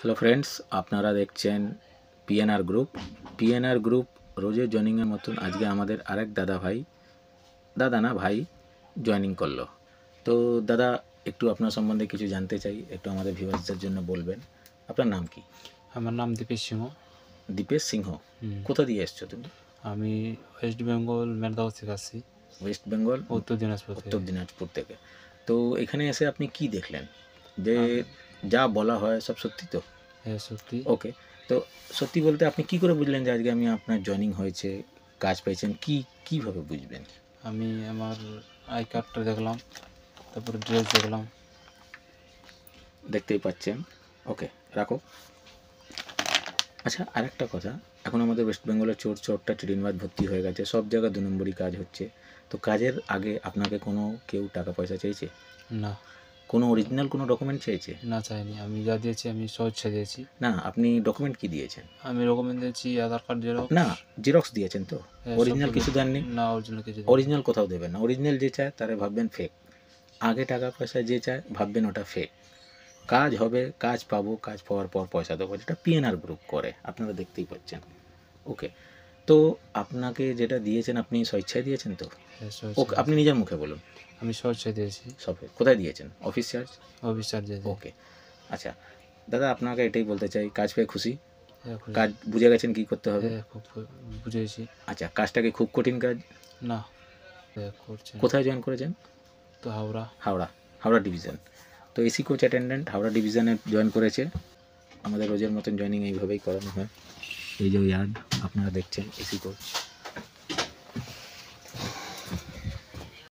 Hello friends, আপনারা দেখছেন PNR group. PNR group রোজের জয়েনিংয়ের মতন আজকে আমাদের আরেক দাদা না ভাই জয়েনিং করলো। তো দাদা, একটু আপনার সম্বন্ধে কিছু জানতে চাই, একটু আমাদের ভিউয়ার্সদের জন্য বলবেন। আপনার নাম কি? আমার নাম দীপেশ সিংহ। দীপেশ সিংহ। কোথা দিয়ে এসছো তুমি? আমি ওয়েস্ট বেঙ্গল মেরদাও থেকে আসছি। ওয়েস্ট বেঙ্গল, উত্তর দিনাজপুর থেকে। তো এখানে এসে আপনি কি দেখলেন? যে যা বলা হয় সব সত্যি তো? হ্যাঁ, সত্যি। ওকে, তো সত্যি বলতে আপনি কি করে বুঝলেন যে আজকে আপনার জয়েনিং হয়েছে, কাজ পেয়েছেন? কিভাবে বুঝবেন? আমি আমার আই কার্ডটা দেখলাম, তারপরে ড্রেস দেখলাম। দেখতেই পাচ্ছেন। ওকে, রাখো। আচ্ছা, আরেকটা কথা, এখন আমাদের ওয়েস্ট বেঙ্গলের চোরটা চিরিনবাজ ভর্তি হয়ে গেছে, সব জায়গায় 2 নম্বরই কাজ হচ্ছে। তো কাজের আগে আপনাকে কেউ টাকা পয়সা চেয়েছে? না, কোনো অরিজিনাল কোনো ডকুমেন্ট চেয়েছে? না চাইনি। আমি যা দিয়েছি আমি স্বেচ্ছা দিয়েছি। না, আপনি ডকুমেন্ট কি দিয়েছেন? আমি ডকুমেন্ট দিয়েছি আধার কার্ড, জেরক্স। না, জেরক্স দিয়েছেন তো? হ্যাঁ, অরিজিনাল কিছু দেননি? না, অরিজিনাল কিছু দিইনি। অরিজিনাল কোথাও দেবেন না। অরিজিনাল যে চায় তারা ভাববেন ফেক। আগে টাকা পয়সা যে চায় ভাববেন ওটা ফেক। কাজ হবে, কাজ পাবো, কাজ পাওয়ার পর পয়সা দেবো, যেটা পিএনআর গ্রুপ করে, আপনারা দেখতেই পাচ্ছেন। ওকে, তো আপনাকে যেটা দিয়েছেন আপনি স্বেচ্ছায় দিয়েছেন তো? হ্যাঁ, ওকে, আপনি নিজের মুখে বলুন। আমি স্বেচ্ছা দিয়েছি। সব কোথায় দিয়েছেন? Office charge? অফিস চার্জ দিয়েছি। ওকে, আচ্ছা দাদা, আপনাকে এটাই বলতে চাই, কাজ পেয়ে খুশি? হ্যাঁ, খুশি। কাজ বুঝে গেছেন কি করতে হবে? হ্যাঁ, খুব বুঝেছি। আচ্ছা, কাজটা কি খুব কঠিন কাজ? না, করছেন। কোথায় জয়েন করেছেন? তো হাওড়া ডিভিশন। তো এসি কোচ অ্যাটেন্ডেন্ট হাওড়া ডিভিশনে জয়েন করেছে। আমাদের রোজের মতন জয়েনিং এইভাবেই করানো হয়। এই যে ইয়ার্ড আপনারা দেখছেন, এসি কোচ।